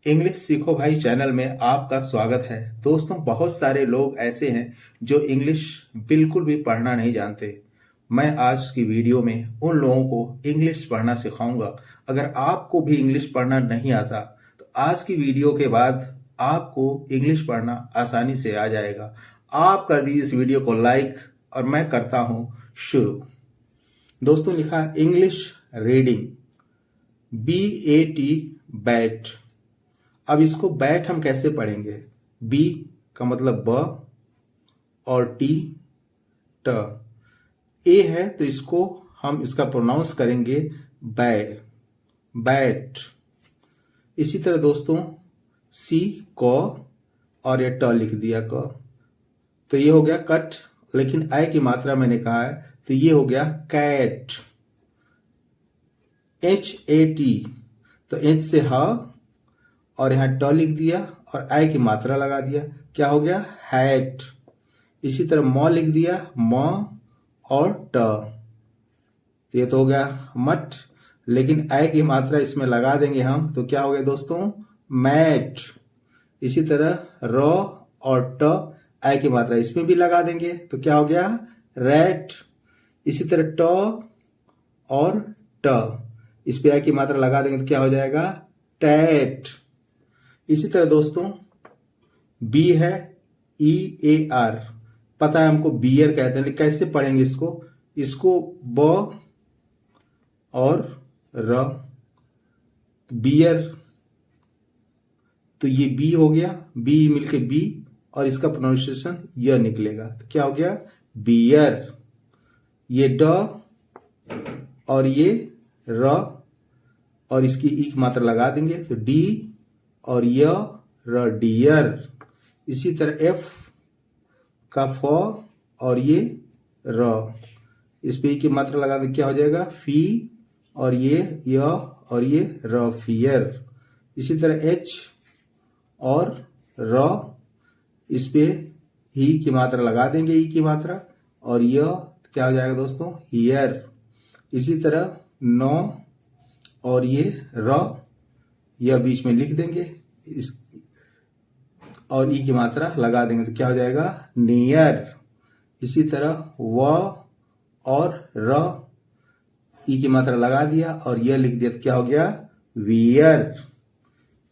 English सीखो भाई channel में आपका स्वागत है। दोस्तों, बहुत सारे लोग ऐसे हैं जो इंग्लिश बिल्कुल भी पढ़ना नहीं जानते। मैं आज की वीडियो में उन लोगों को इंग्लिश पढ़ना सिखाऊंगा। अगर आपको भी इंग्लिश पढ़ना नहीं आता तो आज की वीडियो के बाद आपको इंग्लिश पढ़ना आसानी से आ जाएगा। आप कर दीजिए इस वीडियो को लाइक और मैं करता हूं शुरू। दोस्तों, लिखा इंग्लिश रीडिंग, BAT, बैट। अब इसको बैट हम कैसे पढ़ेंगे? बी का मतलब ब और टी ट। ए है तो इसको हम इसका प्रोनाउंस करेंगे बै, बैट। इसी तरह दोस्तों सी क और ये ट लिख दिया क, तो ये हो गया कट, लेकिन आई की मात्रा मैंने कहा है तो ये हो गया कैट। HAT, तो एच से ह और यहां ट लिख दिया और आई की मात्रा लगा दिया, क्या हो गया? हैट। इसी तरह म लिख दिया, म और ट, ये तो हो गया मट, लेकिन आई की मात्रा इसमें लगा देंगे हम तो क्या हो गया दोस्तों? मैट। इसी तरह र और ट, आई की मात्रा इसमें भी लगा देंगे तो क्या हो गया? रैट। इसी तरह ट और ट, इस पे आई की मात्रा लगा देंगे तो क्या हो जाएगा? टैट। इसी तरह दोस्तों बी है, EAR, पता है हमको बियर कहते हैं, लेकिन कैसे पढ़ेंगे इसको? इसको ब और र, बियर, तो ये बी हो गया, बी मिलके बी और इसका प्रोनाउंसिएशन य निकलेगा तो क्या हो गया? बियर। ये ड और ये र और इसकी ई की मात्रा लगा देंगे तो डी और य र, डियर। इसी तरह एफ का फ और ये र, इस पे ई की मात्रा लगा देंगे क्या हो जाएगा? फी और ये य और ये र, फियर। इसी तरह एच और र, इस पे ही की मात्रा लगा देंगे, ई की मात्रा, और य क्या हो जाएगा दोस्तों? हियर। इसी तरह नो और ये र, यह बीच में लिख देंगे इस और ई की मात्रा लगा देंगे तो क्या हो जाएगा? नियर। इसी तरह व और र, ई की मात्रा लगा दिया और यह लिख दिया तो क्या हो गया? वियर।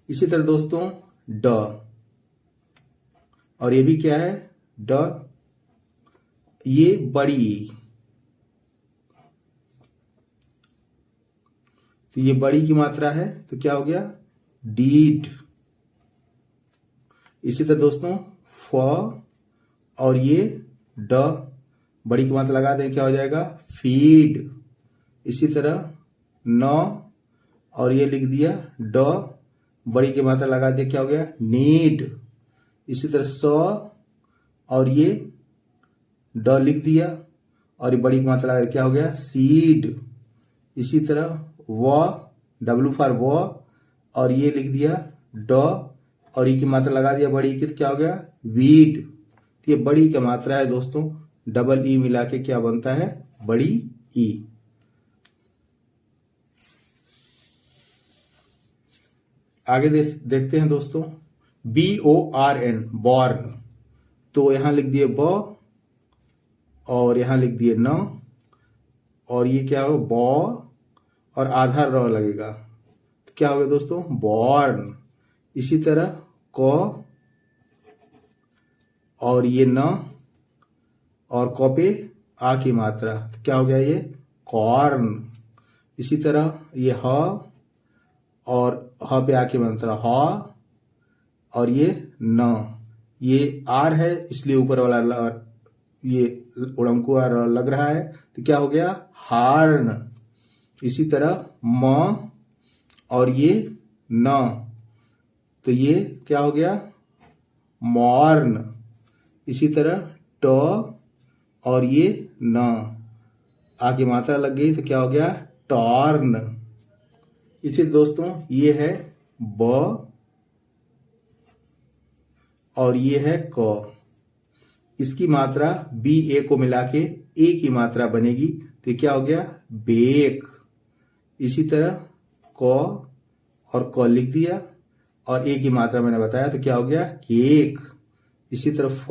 इसी तरह दोस्तों ड, और ये भी क्या है? ड, ये बड़ी, तो ये बड़ी की मात्रा है तो क्या हो गया? डीड। इसी तरह दोस्तों फ और ये ड, बड़ी की मात्रा लगा दें क्या हो जाएगा? फीड। इसी तरह न और ये लिख दिया ड, बड़ी की मात्रा लगा दिया क्या हो गया? नीड। इसी तरह स और ये ड लिख दिया और ये बड़ी की मात्रा लगा दिया क्या हो गया? सीड। इसी तरह व, W फॉर व, और ये लिख दिया ड और ई की मात्रा लगा दिया बड़ी की तो क्या हो गया? वीड। तो ये बड़ी की मात्रा है दोस्तों, डबल ई मिला के क्या बनता है? बड़ी ई। आगे देखते हैं दोस्तों BORN, बॉर्न, तो यहां लिख दिए ब और यहां लिख दिए न और ये क्या हो? बॉ और आधा र लगेगा तो क्या हो गया दोस्तों? बॉर्न। इसी तरह क और ये न और क पे आ की मात्रा तो क्या हो गया? ये कॉर्न। इसी तरह ये ह और ह पे आ की मात्रा ह और ये न, ये आर है इसलिए ऊपर वाला ये उड़मकुआ र लग रहा है तो क्या हो गया? हार्न। इसी तरह म और ये न, तो ये क्या हो गया? मॉर्न। इसी तरह ट और ये न, आगे मात्रा लग गई तो क्या हो गया? टॉर्न। इसी दोस्तों ये है ब और ये है क, इसकी मात्रा BA को मिला के ए की मात्रा बनेगी तो क्या हो गया? बेक। इसी तरह क और क लिख दिया और ए की मात्रा मैंने बताया तो क्या हो गया केक। इसी तरह फ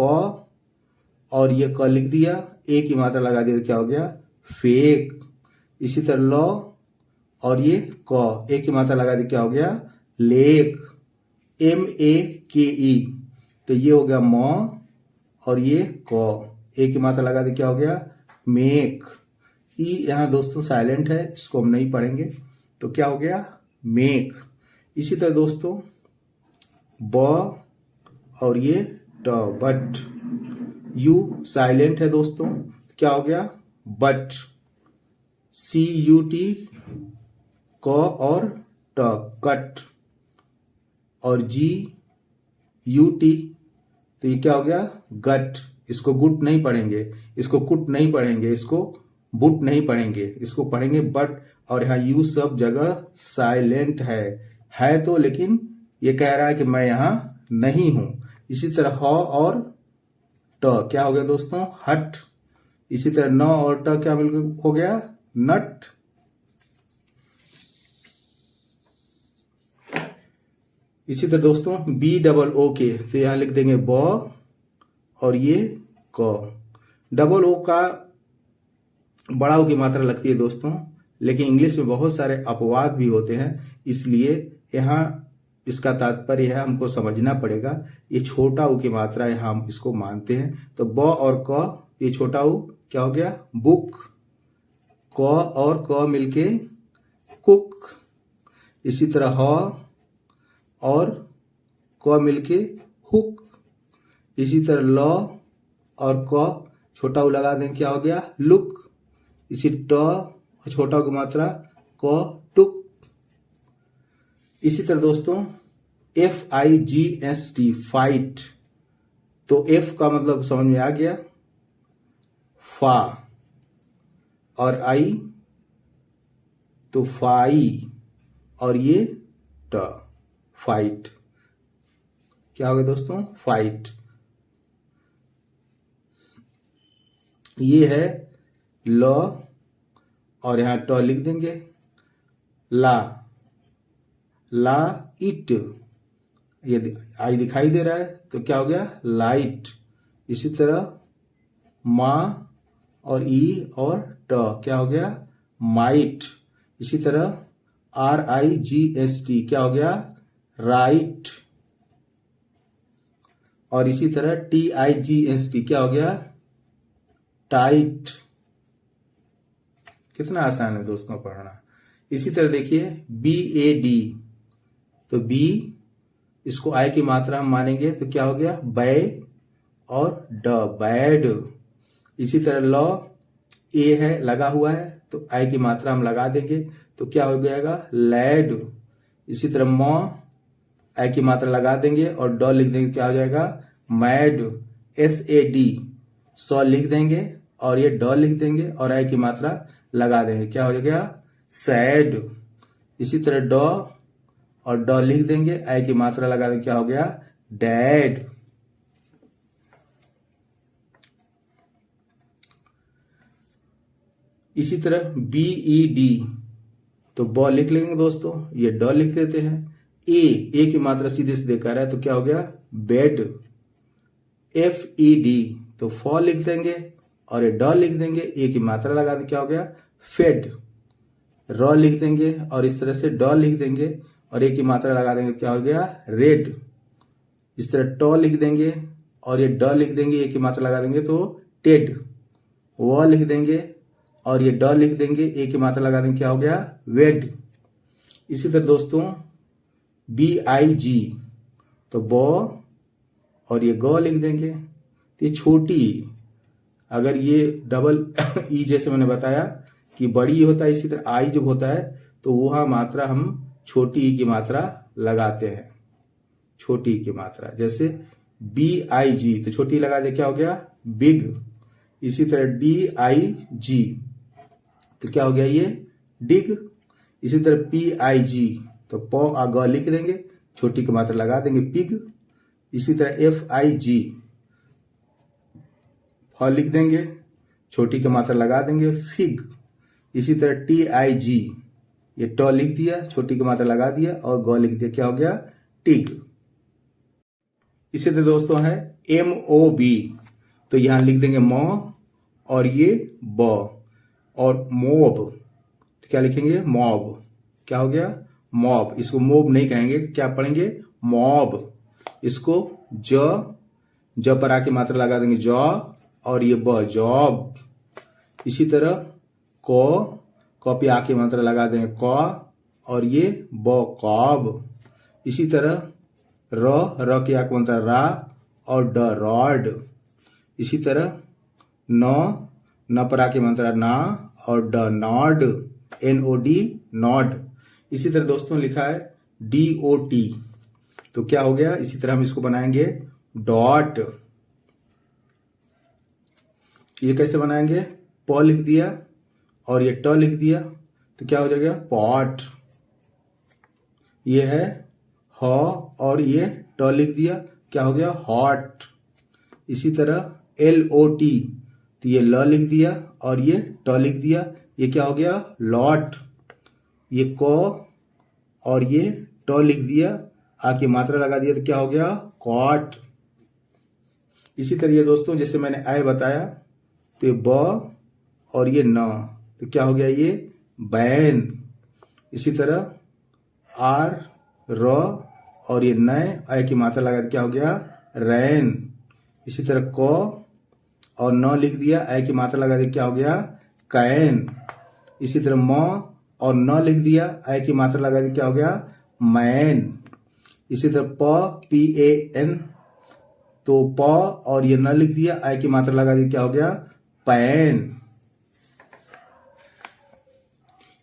और ये क लिख दिया, ए की मात्रा लगा दिया तो क्या हो गया फेक। इसी तरह ल और ये क, ए की मात्रा लगा दी क्या हो गया लेक, MEKE। तो ये हो गया म और ये क, ए की मात्रा लगा दी क्या हो गया मेक। ई यहाँ दोस्तों साइलेंट है, इसको हम नहीं पढ़ेंगे, तो क्या हो गया मेक। इसी तरह दोस्तों ब और ये ट बट, यू साइलेंट है दोस्तों, क्या हो गया बट। CUT क और ट कट, और GUT तो ये क्या हो गया गट। इसको गुट नहीं पढ़ेंगे, इसको कुट नहीं पढ़ेंगे, इसको बुट नहीं पढ़ेंगे, इसको पढ़ेंगे बट। और यहाँ यू सब जगह साइलेंट है तो, लेकिन ये कह रहा है कि मैं यहाँ नहीं हूं। इसी तरह ह और ट क्या हो गया दोस्तों हट। इसी तरह न और ट क्या मिलकर हो गया नट। इसी तरह दोस्तों BOOK तो यहां लिख देंगे ब और ये क। डबल ओ का बड़ा ओ की मात्रा लगती है दोस्तों, लेकिन इंग्लिश में बहुत सारे अपवाद भी होते हैं, इसलिए यहाँ इसका तात्पर्य है हमको समझना पड़ेगा। ये छोटा ऊ की मात्रा है, हम इसको मानते हैं। तो ब और क ये छोटा ऊ क्या हो गया बुक, क और क मिलके कुक। इसी तरह ह और क मिलके हुक। इसी तरह ल और क छोटा ऊ लगा दें क्या हो गया लुक। इसी ट और छोटा ऊ की मात्रा क टुक। इसी तरह दोस्तों FIGST फाइट, तो F का मतलब समझ में आ गया फा, और आई तो फाई, और ये ट फाइट, क्या हो गया दोस्तों फाइट। ये है ल और यहां ट लिख देंगे ला इट, ये आई दिखाई दे रहा है तो क्या हो गया लाइट। इसी तरह माँ और ई और ट क्या हो गया माइट। इसी तरह RIGST क्या हो गया राइट, और इसी तरह TIGST क्या हो गया टाइट। कितना आसान है दोस्तों पढ़ना। इसी तरह देखिए BAD, तो B इसको आई की मात्रा हम मानेंगे तो क्या हो गया बै और ड बैड। इसी तरह ल ए है लगा हुआ है तो आई की मात्रा हम लगा देंगे तो क्या हो जाएगा लैड। इसी तरह म आई की मात्रा लगा देंगे और ड लिख देंगे क्या हो जाएगा मैड। SAD सौ लिख देंगे और ये ड लिख देंगे और आई की मात्रा लगा देंगे क्या हो जाएगा सैड। इसी तरह ड और ड लिख देंगे, आई की मात्रा लगा देंगे क्या हो गया डैड। इसी तरह BED, तो ब लिख लेंगे दोस्तों, ये ड लिख देते हैं। ए की मात्रा सीधे सीधे कर रहा है तो क्या हो गया बेड। FED तो फ लिख देंगे और ये ड लिख देंगे, ए की मात्रा लगा देंगे क्या हो गया फेड। र लिख देंगे और इस तरह से ड लिख देंगे और ए की मात्रा लगा देंगे क्या हो गया रेड। इस तरह ट लिख देंगे और ये ड लिख देंगे, ए की मात्रा लगा देंगे तो टेड। व लिख देंगे और ये ड लिख देंगे, ए की मात्रा लगा देंगे क्या हो गया वेड। इसी तरह दोस्तों BIG, तो ब और ये ग लिख देंगे, तो ये छोटी, अगर ये डबल ई जैसे मैंने बताया कि बड़ी होता है, इसी तरह आई जब होता है तो वह मात्रा हम छोटी ई की मात्रा लगाते हैं, छोटी ई की मात्रा। जैसे BIG तो छोटी लगा दे क्या हो गया बिग। इसी तरह DIG तो क्या हो गया ये डिग। इसी तरह PIG तो प आ ग लिख देंगे, छोटी की मात्रा लगा देंगे पिग। इसी तरह FIG फ लिख देंगे, छोटी की मात्रा लगा देंगे फिग। इसी तरह TIG ये ट लिख दिया, छोटी की मात्रा लगा दिया और ग लिख दिया क्या हो गया टिग। इसी तरह दोस्तों है MOB, तो यहां लिख देंगे मौ और ये ब, और मोब, तो क्या लिखेंगे मॉब। क्या हो गया मॉब। इसको मोब नहीं कहेंगे, क्या पढ़ेंगे मॉब। इसको ज पर आके मात्रा लगा देंगे जॉ, और ये ब जॉब। इसी तरह क पे आके मात्रा लगा देंगे क, और ये ब कॉब। इसी तरह र के आके मात्रा रा, और ड रॉड। इसी तरह न पर आके मात्रा ना, और ड नॉड, NOD नॉड। इसी तरह दोस्तों लिखा है DOT, तो क्या हो गया, इसी तरह हम इसको बनाएंगे डॉट। ये कैसे बनाएंगे, प लिख दिया और ये ट लिख दिया, तो क्या हो जाएगा पॉट। ये है ह और ये ट लिख दिया, क्या हो गया हॉट। इसी तरह LOT, तो ये ल लिख दिया और ये ट लिख दिया, ये क्या हो गया लॉट। ये क और ये ट लिख दिया, आके मात्रा लगा दिया, तो क्या हो गया कॉट। इसी तरह ये दोस्तों जैसे मैंने आय बताया, तो ये ब और ये न, तो क्या हो गया ये बैन। इसी तरह आर र और ये नए आय की मात्रा लगा दिया, क्या हो गया रैन। इसी तरह क और न लिख दिया, आय की मात्रा लगा दिया, क्या हो गया कैन। इसी तरह म और न लिख दिया, आय की मात्रा लगा दिया, क्या हो गया मैन। इसी तरह PAN, तो प और ये न लिख दिया, आय की मात्रा लगा दी, क्या हो गया पैन।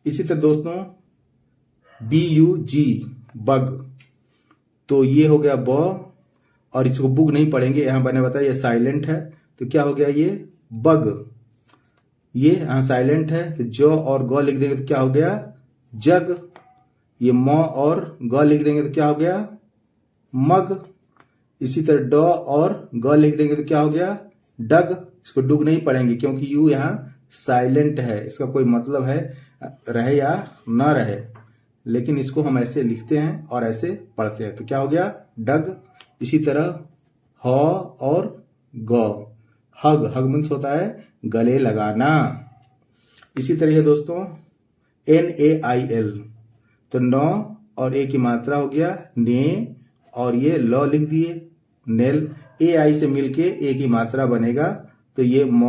इसी तरह दोस्तों BUG बग, तो ये हो गया ब, और इसको बुग नहीं पढ़ेंगे, यहां मैंने बताया ये साइलेंट है, तो क्या हो गया ये बग। ये यहां साइलेंट है, तो ज और ग लिख देंगे, तो क्या हो गया जग। ये म और ग लिख देंगे, तो क्या हो गया मग। इसी तरह ड और ग लिख देंगे, तो क्या हो गया डग। इसको डुग नहीं पढ़ेंगे क्योंकि यू यहाँ साइलेंट है, इसका कोई मतलब है रहे या न रहे, लेकिन इसको हम ऐसे लिखते हैं और ऐसे पढ़ते हैं, तो क्या हो गया डग। इसी तरह ह और ग, हग, हग मीन्स होता है गले लगाना। इसी तरह दोस्तों NAIL, तो न और ए की मात्रा हो गया ने, और ये ल लिख दिए नेल। AI से मिलके ए की मात्रा बनेगा, तो ये म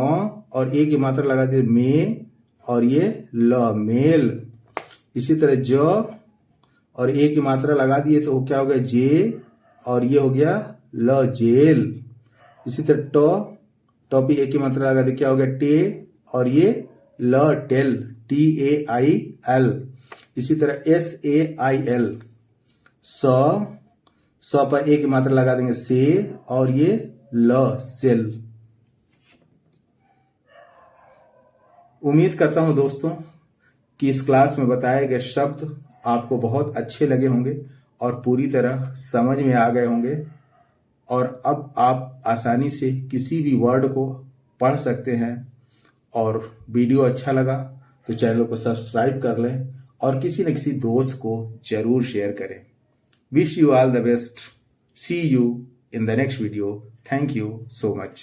और ए की मात्रा लगा दिए में, और ये ल मेल। इसी तरह ज और ए की मात्रा लगा दिए, तो क्या हो गया जे, और ये हो गया ल जेल। इसी तरह ट पे ए की मात्रा लगा दी, क्या हो गया टे, और ये ल टेल, TAIL। इसी तरह SAIL, स पर ए की मात्रा लगा देंगे से, और ये ल सेल। उम्मीद करता हूं दोस्तों कि इस क्लास में बताए गए शब्द आपको बहुत अच्छे लगे होंगे और पूरी तरह समझ में आ गए होंगे, और अब आप आसानी से किसी भी वर्ड को पढ़ सकते हैं। और वीडियो अच्छा लगा तो चैनल को सब्सक्राइब कर लें और किसी न किसी दोस्त को जरूर शेयर करें। Wish you all the best. See you in the next video. Thank you so much.